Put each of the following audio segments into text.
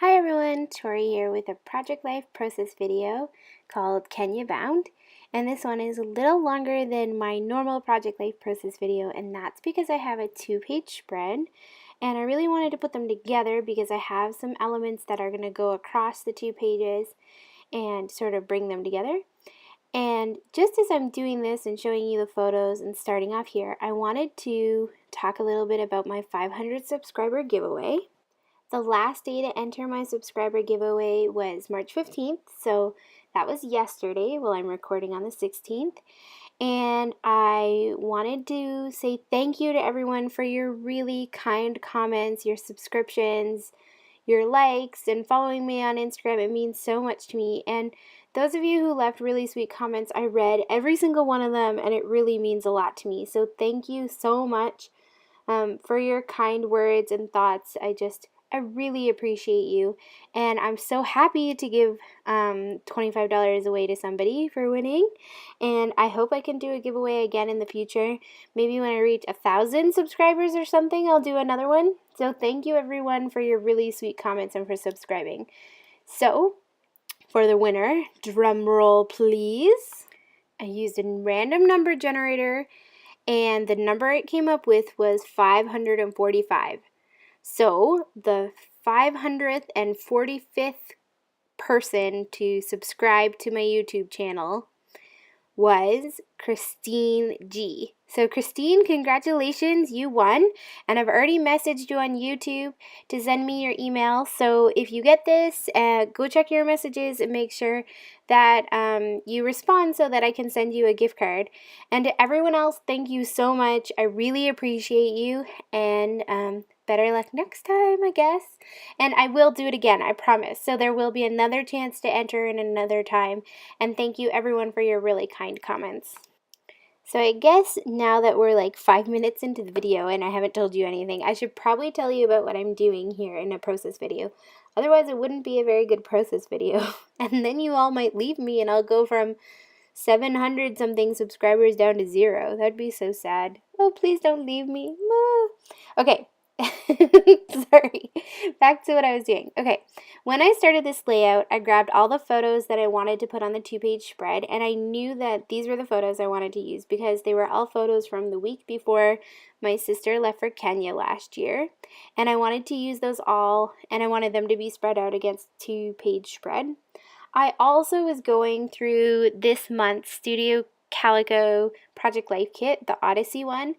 Hi everyone, Tori here with a Project Life process video called Kenya Bound, and this one is a little longer than my normal Project Life process video, and that's because I have a 2-page spread and I really wanted to put them together because I have some elements that are going to go across the 2 pages and sort of bring them together. And just as I'm doing this and showing you the photos and starting off here, I wanted to talk a little bit about my 500 subscriber giveaway. The last day to enter my subscriber giveaway was March 15th, so that was yesterday. Well, I'm recording on the 16th. And I wanted to say thank you to everyone for your really kind comments, your subscriptions, your likes, and following me on Instagram. It means so much to me. And those of you who left really sweet comments, I read every single one of them, and it really means a lot to me. So thank you so much for your kind words and thoughts. I really appreciate you, and I'm so happy to give $25 away to somebody for winning, and I hope I can do a giveaway again in the future. Maybe when I reach 1,000 subscribers or something, I'll do another one. So thank you everyone for your really sweet comments and for subscribing. So, for the winner, drum roll please. I used a random number generator, and the number it came up with was 545. So the 545th person to subscribe to my YouTube channel was Christine G. So Christine, congratulations, you won, and I've already messaged you on YouTube to send me your email. So if you get this, go check your messages and make sure that you respond so that I can send you a gift card. And to everyone else, thank you so much. I really appreciate you, and better luck next time, I guess. And I will do it again, I promise. So there will be another chance to enter in another time. And thank you everyone for your really kind comments. So I guess now that we're like 5 minutes into the video and I haven't told you anything, I should probably tell you about what I'm doing here in a process video. Otherwise it wouldn't be a very good process video. And then you all might leave me and I'll go from 700 something subscribers down to 0. That'd be so sad. Oh, please don't leave me. Okay. Sorry. Back to what I was doing. Okay. When I started this layout, I grabbed all the photos that I wanted to put on the 2-page spread, and I knew that these were the photos I wanted to use because they were all photos from the week before my sister left for Kenya last year, and I wanted to use those all, and I wanted them to be spread out against 2-page spread. I also was going through this month's Studio Calico Project Life Kit, the Odyssey one,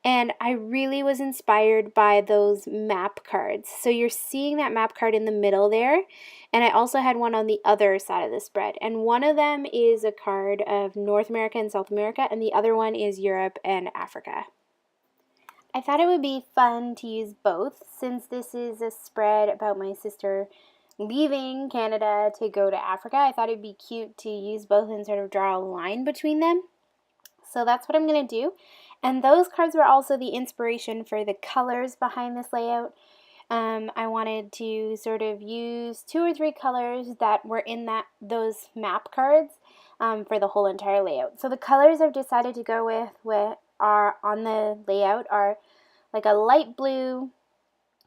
and I really was inspired by those map cards. So you're seeing that map card in the middle there, and I also had one on the other side of the spread. And one of them is a card of North America and South America, and the other one is Europe and Africa. I thought it would be fun to use both since this is a spread about my sister leaving Canada to go to Africa. I thought it'd be cute to use both and sort of draw a line between them. So that's what I'm going to do. And those cards were also the inspiration for the colors behind this layout. I wanted to sort of use 2 or 3 colors that were in those map cards for the whole entire layout. So the colors I've decided to go with are on the layout are like a light blue,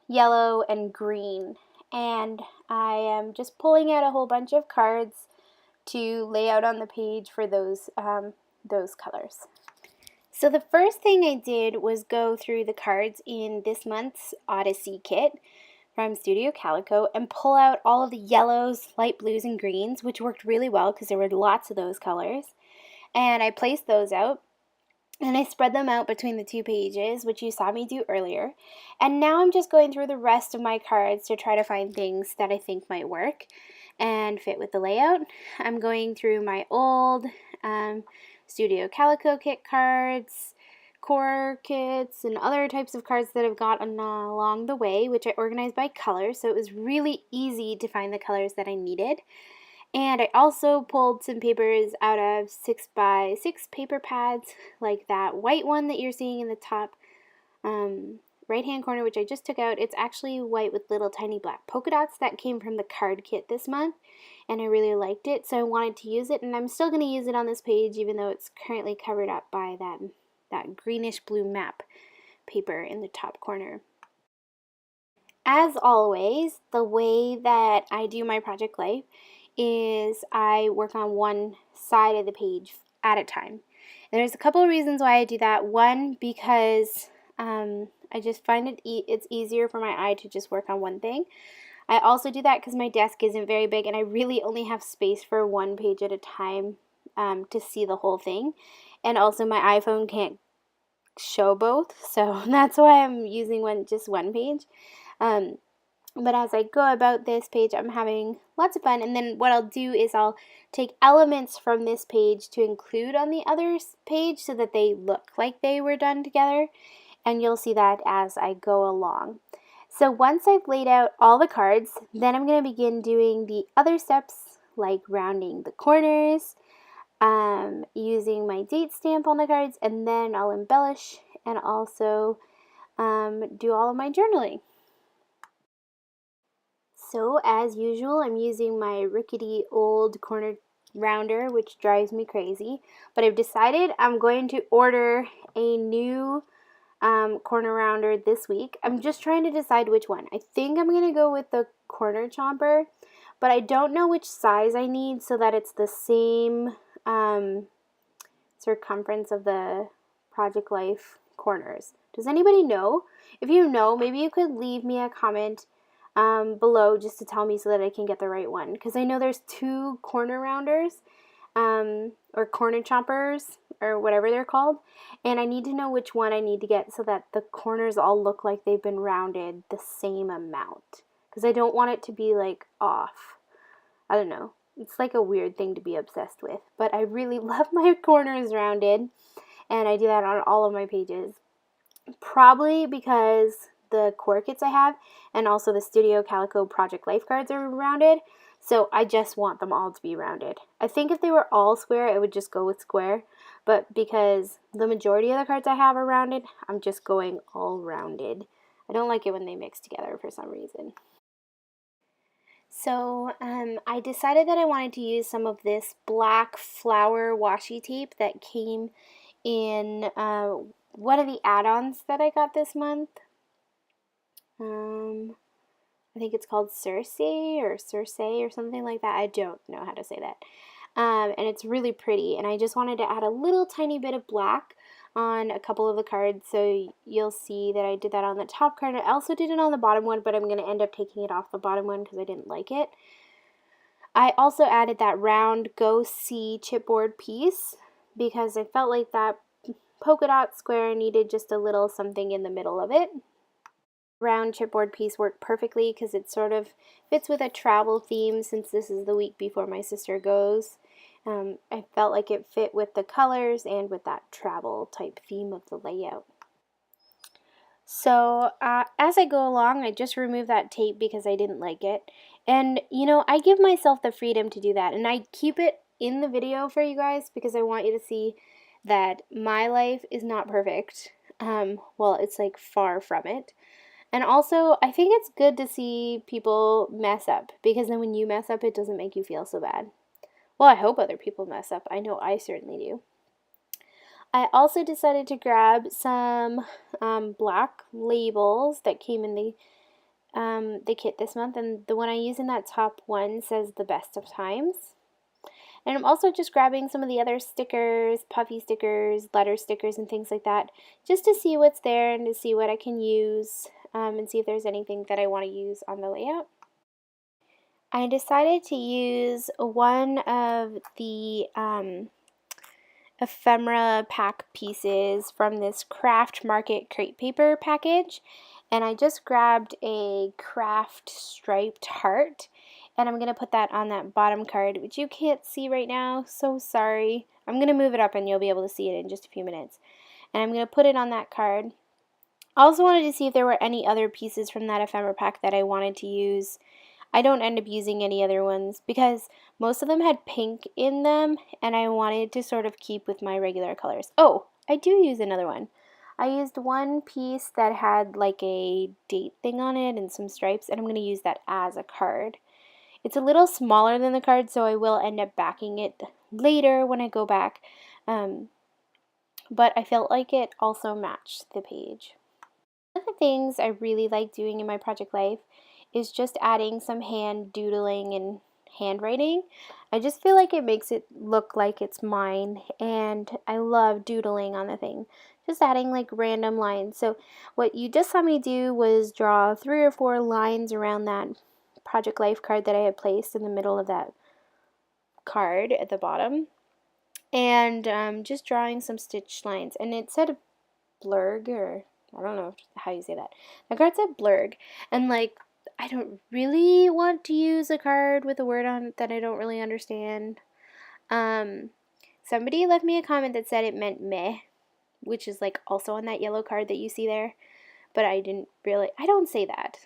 yellow, and green. And I am just pulling out a whole bunch of cards to lay out on the page for those colors. So the first thing I did was go through the cards in this month's Odyssey kit from Studio Calico and pull out all of the yellows, light blues, and greens, which worked really well because there were lots of those colors. And I placed those out. And I spread them out between the 2 pages, which you saw me do earlier. And now I'm just going through the rest of my cards to try to find things that I think might work and fit with the layout. I'm going through my old Studio Calico kit cards, core kits, and other types of cards that I've gotten along the way, which I organized by color, so it was really easy to find the colors that I needed. And I also pulled some papers out of 6x6 paper pads, like that white one that you're seeing in the top right-hand corner, which I just took out. It's actually white with little tiny black polka dots. That came from the card kit this month, and I really liked it, so I wanted to use it, and I'm still going to use it on this page, even though it's currently covered up by that greenish blue map paper in the top corner. as always, the way that I do my project life is I work on one side of the page at a time. And there's a couple of reasons why I do that. One, because I just find it's easier for my eye to just work on one thing. I also do that because my desk isn't very big and I really only have space for one page at a time to see the whole thing. And also my iPhone can't show both, so that's why I'm using just one page. But as I go about this page, I'm having lots of fun. And then what I'll do is I'll take elements from this page to include on the other page so that they look like they were done together. And you'll see that as I go along. So once I've laid out all the cards, then I'm going to begin doing the other steps like rounding the corners, using my date stamp on the cards, and then I'll embellish and also do all of my journaling. So as usual, I'm using my rickety old corner rounder, which drives me crazy, but I've decided I'm going to order a new corner rounder this week. I'm just trying to decide which one. I think I'm going to go with the corner chomper, but I don't know which size I need so that it's the same circumference of the Project Life corners. Does anybody know? If you know, maybe you could leave me a comment below just to tell me so that I can get the right one, because I know there's two corner rounders or corner chompers or whatever they're called, and I need to know which one I need to get so that the corners all look like they've been rounded the same amount, because I don't want it to be like off. I don't know. It's like a weird thing to be obsessed with, but I really love my corners rounded, and I do that on all of my pages. Probably because the core kits I have and also the Studio Calico Project Life cards are rounded, so I just want them all to be rounded. I think if they were all square, I would just go with square, but because the majority of the cards I have are rounded, I'm just going all rounded. I don't like it when they mix together for some reason. So I decided that I wanted to use some of this black flower washi tape that came in one of the add-ons that I got this month. I think it's called Circe or something like that. I don't know how to say that. And it's really pretty, and I just wanted to add a little tiny bit of black on a couple of the cards, so you'll see that I did that on the top card. I also did it on the bottom one, but I'm going to end up taking it off the bottom one because I didn't like it. I also added that round Go See chipboard piece because I felt like that polka dot square needed just a little something in the middle of it. Round chipboard piece worked perfectly because it sort of fits with a travel theme since this is the week before my sister goes. I felt like it fit with the colors and with that travel type theme of the layout. So as I go along, I just remove that tape because I didn't like it. And, you know, I give myself the freedom to do that. And I keep it in the video for you guys because I want you to see that my life is not perfect. Well, it's like far from it. And also, I think it's good to see people mess up because then when you mess up, it doesn't make you feel so bad. Well, I hope other people mess up. I know I certainly do. I also decided to grab some black labels that came in the kit this month, and the one I use in that top one says the best of times. And I'm also just grabbing some of the other stickers, puffy stickers, letter stickers, and things like that, just to see what's there and to see what I can use and see if there's anything that I want to use on the layout. I decided to use one of the ephemera pack pieces from this Craft Market crepe paper package, and I just grabbed a craft striped heart, and I'm going to put that on that bottom card, which you can't see right now, so sorry. I'm going to move it up and you'll be able to see it in just a few minutes. And I'm going to put it on that card. I also wanted to see if there were any other pieces from that ephemera pack that I wanted to use. I don't end up using any other ones because most of them had pink in them and I wanted to sort of keep with my regular colors. Oh, I do use another one. I used one piece that had like a date thing on it and some stripes, and I'm going to use that as a card. It's a little smaller than the card, so I will end up backing it later when I go back, but I felt like it also matched the page. One of the things I really like doing in my project life is just adding some hand doodling and handwriting. I just feel like it makes it look like it's mine, and I love doodling on the thing. Just adding like random lines. So what you just saw me do was draw 3 or 4 lines around that project life card that I had placed in the middle of that card at the bottom, and just drawing some stitch lines. And it said blurg, or I don't know how you say that. The card said blurg, and like I don't really want to use a card with a word on it that I don't really understand. Somebody left me a comment that said it meant meh, which is like also on that yellow card that you see there, but I don't say that.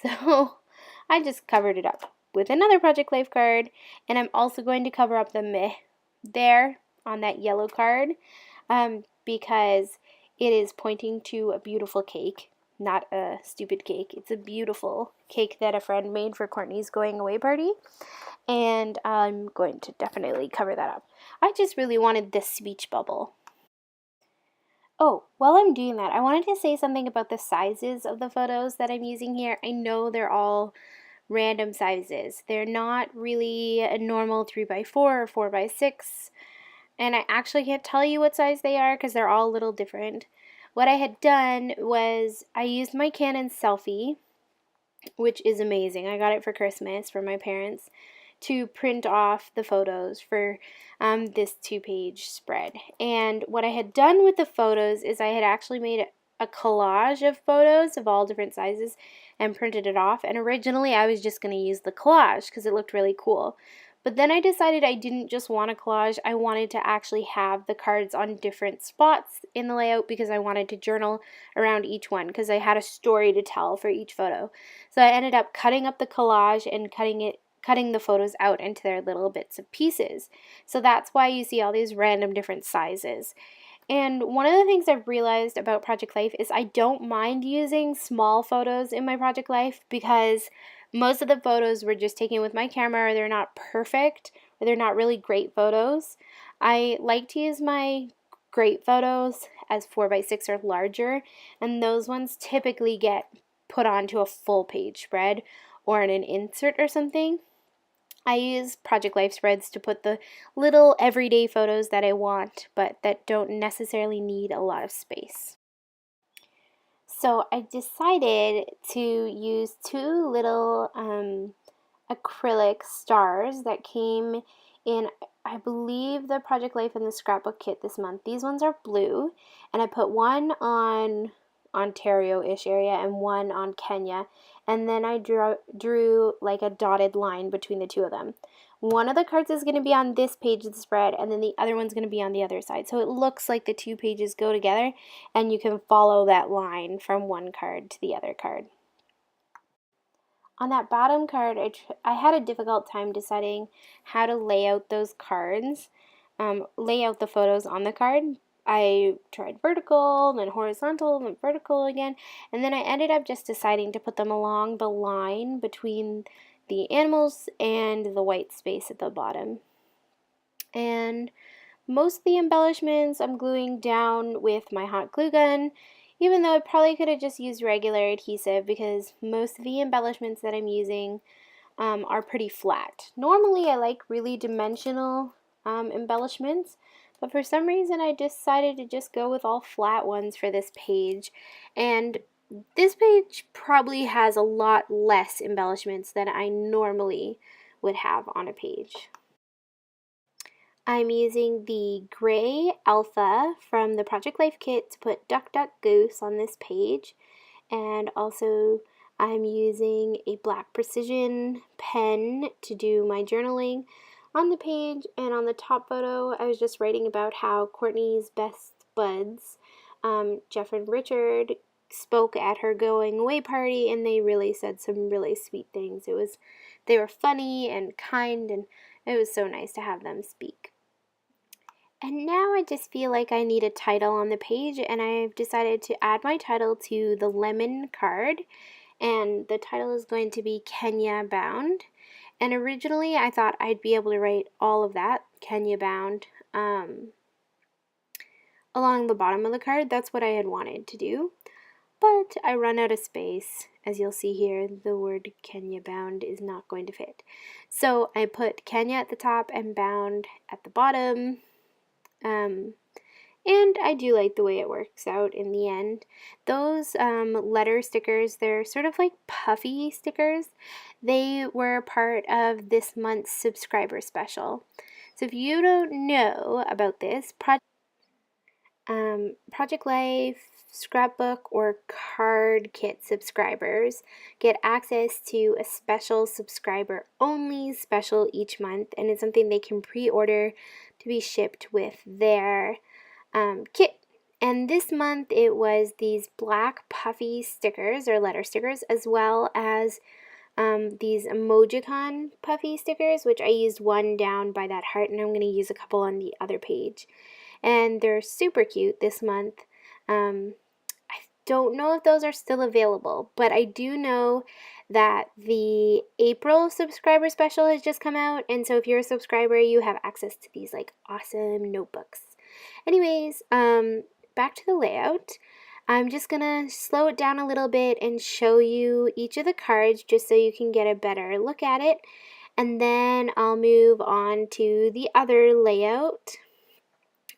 So I just covered it up with another Project Life card, and I'm also going to cover up the meh there on that yellow card, because it is pointing to a beautiful cake, not a stupid cake. It's a beautiful cake that a friend made for Courtney's going away party, and I'm going to definitely cover that up. I just really wanted this speech bubble. Oh, while I'm doing that, I wanted to say something about the sizes of the photos that I'm using here. I know they're all random sizes. They're not really a normal 3x4 or 4x6, and I actually can't tell you what size they are because they're all a little different. What I had done was I used my Canon Selfie, which is amazing. I got it for Christmas for my parents, to print off the photos for this 2-page spread. And what I had done with the photos is I had actually made a collage of photos of all different sizes and printed it off. And originally I was just going to use the collage because it looked really cool. But then I decided I didn't just want a collage, I wanted to actually have the cards on different spots in the layout because I wanted to journal around each one because I had a story to tell for each photo. So I ended up cutting up the collage and cutting the photos out into their little bits of pieces. So that's why you see all these random different sizes. And one of the things I've realized about Project Life is I don't mind using small photos in my Project Life because most of the photos were just taken with my camera, or they're not perfect, or they're not really great photos. I like to use my great photos as 4x6 or larger, and those ones typically get put onto a full page spread or in an insert or something. I use Project Life spreads to put the little everyday photos that I want, but that don't necessarily need a lot of space. So I decided to use 2 little acrylic stars that came in, I believe, the Project Life and the Scrapbook kit this month. These ones are blue, and I put one on Ontario-ish area and one on Kenya, and then I drew like a dotted line between the 2 of them. One of the cards is going to be on this page of the spread, and then the other one's going to be on the other side. So it looks like the 2 pages go together, and you can follow that line from one card to the other card. On that bottom card, I had a difficult time deciding how to lay out those cards, lay out the photos on the card. I tried vertical, then horizontal, then vertical again, and then I ended up just deciding to put them along the line between the animals and the white space at the bottom. And most of the embellishments I'm gluing down with my hot glue gun, even though I probably could have just used regular adhesive because most of the embellishments that I'm using are pretty flat. Normally I like really dimensional embellishments, but for some reason I decided to just go with all flat ones for this page. And this page probably has a lot less embellishments than I normally would have on a page. I'm using the gray alpha from the Project Life kit to put Duck Duck Goose on this page, and also I'm using a black precision pen to do my journaling on the page. And on the top photo I was just writing about how Courtney's best buds, Jeff and Richard, spoke at her going away party, and they really said some really sweet things. They were funny and kind, and it was so nice to have them speak. And now I just feel like I need a title on the page, and I've decided to add my title to the lemon card, and the title is going to be Kenya Bound. And originally I thought I'd be able to write all of that, Kenya Bound, along the bottom of the card. That's what I had wanted to do. but I run out of space. As you'll see here, the word Kenya bound is not going to fit. So I put Kenya at the top and bound at the bottom. And I do like the way it works out in the end. Those letter stickers, they're sort of like puffy stickers. They were part of this month's subscriber special. So if you don't know about this, Project Life, scrapbook, or card kit subscribers get access to a special subscriber only special each month, and it's something they can pre-order to be shipped with their kit. And this month it was these black puffy stickers or letter stickers, as well as these emojicon puffy stickers, which I used one down by that heart, and I'm going to use a couple on the other page. And they're super cute this month. I don't know if those are still available, but I do know that the April subscriber special has just come out, and so if you're a subscriber, you have access to these like awesome notebooks. Anyways, back to the layout. I'm just gonna slow it down a little bit and show you each of the cards just so you can get a better look at it, and then I'll move on to the other layout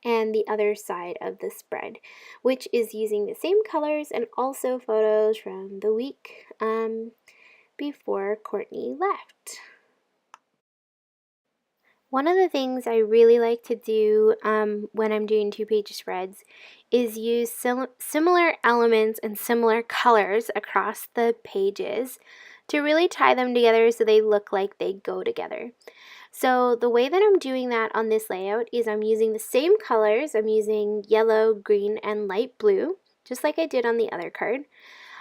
and the other side of the spread, which is using the same colors and also photos from the week before Courtney left. One of the things I really like to do when I'm doing two-page spreads is use similar elements and similar colors across the pages to really tie them together so they look like they go together. So the way that I'm doing that on this layout is I'm using the same colors. I'm using yellow, green, and light blue, just like I did on the other card.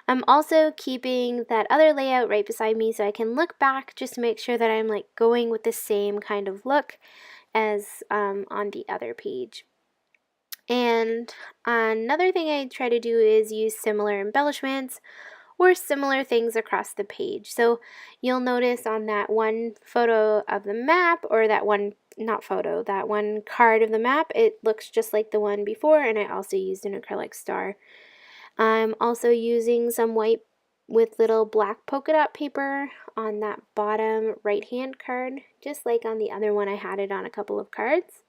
I'm also keeping that other layout right beside me so I can look back just to make sure that I'm like going with the same kind of look as on the other page. And another thing I try to do is use similar embellishments or similar things across the page. So you'll notice on that one photo of the map, or that one, not photo, that one card of the map, it looks just like the one before, and I also used an acrylic star. I'm also using some white with little black polka dot paper on that bottom right hand card, just like on the other one I had it on a couple of cards.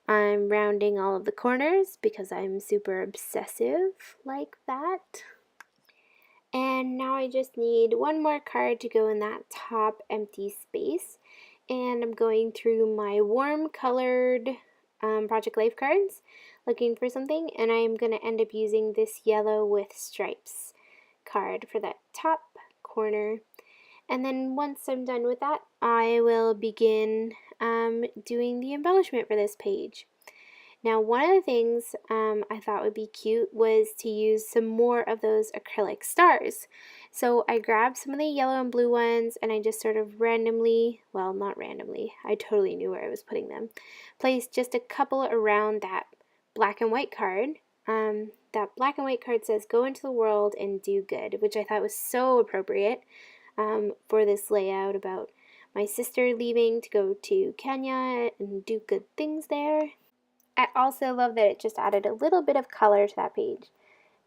I'm rounding all of the corners because I'm super obsessive like that. And now I just need one more card to go in that top empty space. And I'm going through my warm colored Project Life cards looking for something. And I'm going to end up using this yellow with stripes card for that top corner. And then once I'm done with that, I will begin doing the embellishment for this page. Now, one of the things I thought would be cute was to use some more of those acrylic stars. So I grabbed some of the yellow and blue ones and I just sort of randomly, well, not randomly, I totally knew where I was putting them, placed just a couple around that black and white card. That black and white card says, "Go into the world and do good," which I thought was so appropriate for this layout about my sister leaving to go to Kenya and do good things there. I also love that it just added a little bit of color to that page.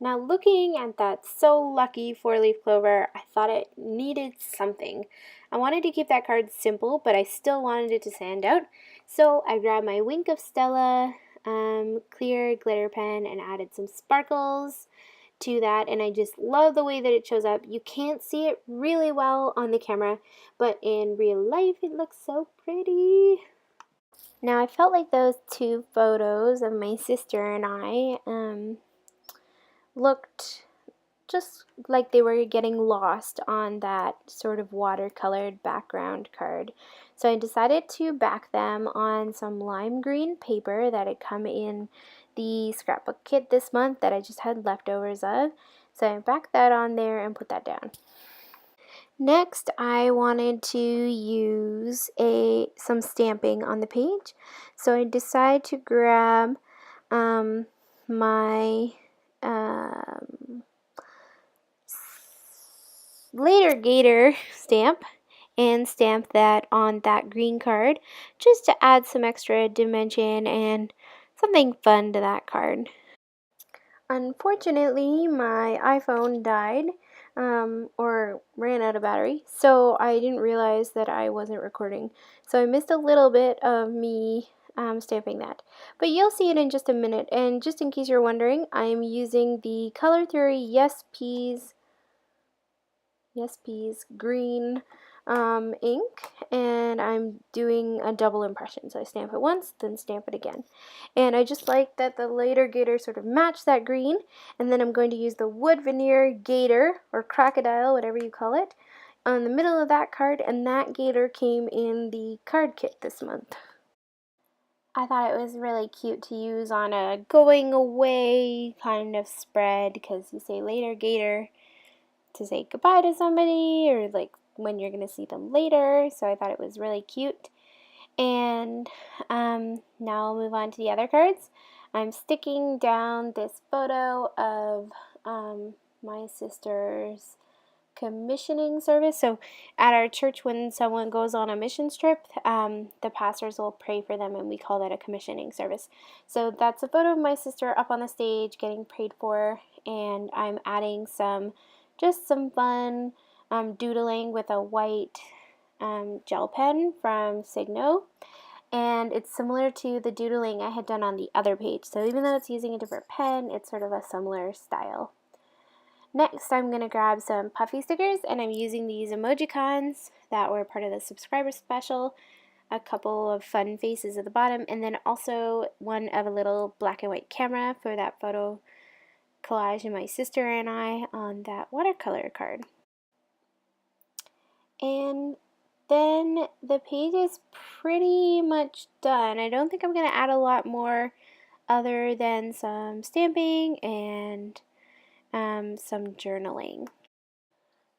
Now, looking at that So Lucky 4-leaf clover, I thought it needed something. I wanted to keep that card simple, but I still wanted it to stand out. So I grabbed my Wink of Stella clear glitter pen and added some sparkles to that, and I just love the way that it shows up. You can't see it really well on the camera, but in real life it looks so pretty. Now, I felt like those two photos of my sister and I looked just like they were getting lost on that sort of watercolored background card. So I decided to back them on some lime green paper that had come in the scrapbook kit this month that I just had leftovers of. So I backed that on there and put that down. Next, I wanted to use some stamping on the page, so I decided to grab my Later Gator stamp and stamp that on that green card just to add some extra dimension and something fun to that card. Unfortunately, my iPhone died, or ran out of battery, so I didn't realize that I wasn't recording. So I missed a little bit of me stamping that. But you'll see it in just a minute, and just in case you're wondering, I'm using the Color Theory Yes Please green ink, and I'm doing a double impression. So I stamp it once, then stamp it again. And I just like that the later gator sort of matched that green, and then I'm going to use the wood veneer gator, or crocodile, whatever you call it, on the middle of that card, and that gator came in the card kit this month. I thought it was really cute to use on a going away kind of spread, because you say later gator to say goodbye to somebody, or like when you're going to see them later. So I thought it was really cute. And now I'll move on to the other cards. I'm sticking down this photo of my sister's commissioning service. So at our church, when someone goes on a missions trip, the pastors will pray for them, and we call that a commissioning service. So that's a photo of my sister up on the stage getting prayed for, and I'm adding just some fun doodling with a white gel pen from Signo, and it's similar to the doodling I had done on the other page. So even though it's using a different pen, it's sort of a similar style. Next, I'm going to grab some puffy stickers, and I'm using these emojicons that were part of the subscriber special. A couple of fun faces at the bottom, and then also one of a little black and white camera for that photo collage of my sister and I on that watercolor card. And then the page is pretty much done. I don't think I'm going to add a lot more other than some stamping and some journaling.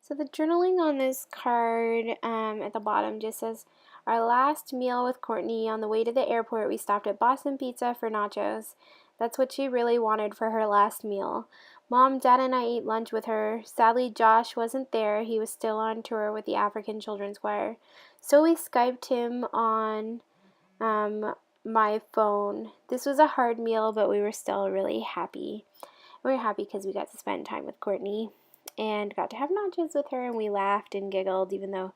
So the journaling on this card at the bottom just says, our last meal with Courtney, on the way to the airport, we stopped at Boston Pizza for nachos. That's what she really wanted for her last meal. Mom, Dad, and I ate lunch with her. Sadly, Josh wasn't there. He was still on tour with the African Children's Choir. So we Skyped him on my phone. This was a hard meal, but we were still really happy. We were happy because we got to spend time with Courtney and got to have nachos with her, and we laughed and giggled, even though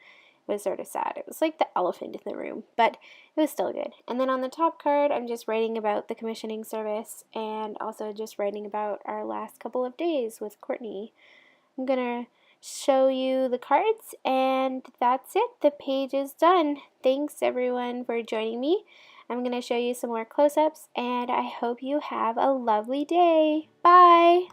it was sort of sad. It was like the elephant in the room, but it was still good. And then on the top card, I'm just writing about the commissioning service, and also just writing about our last couple of days with Courtney. I'm gonna show you the cards, and that's it. The page is done. Thanks everyone for joining me. I'm going to show you some more close-ups, and I hope you have a lovely day. Bye!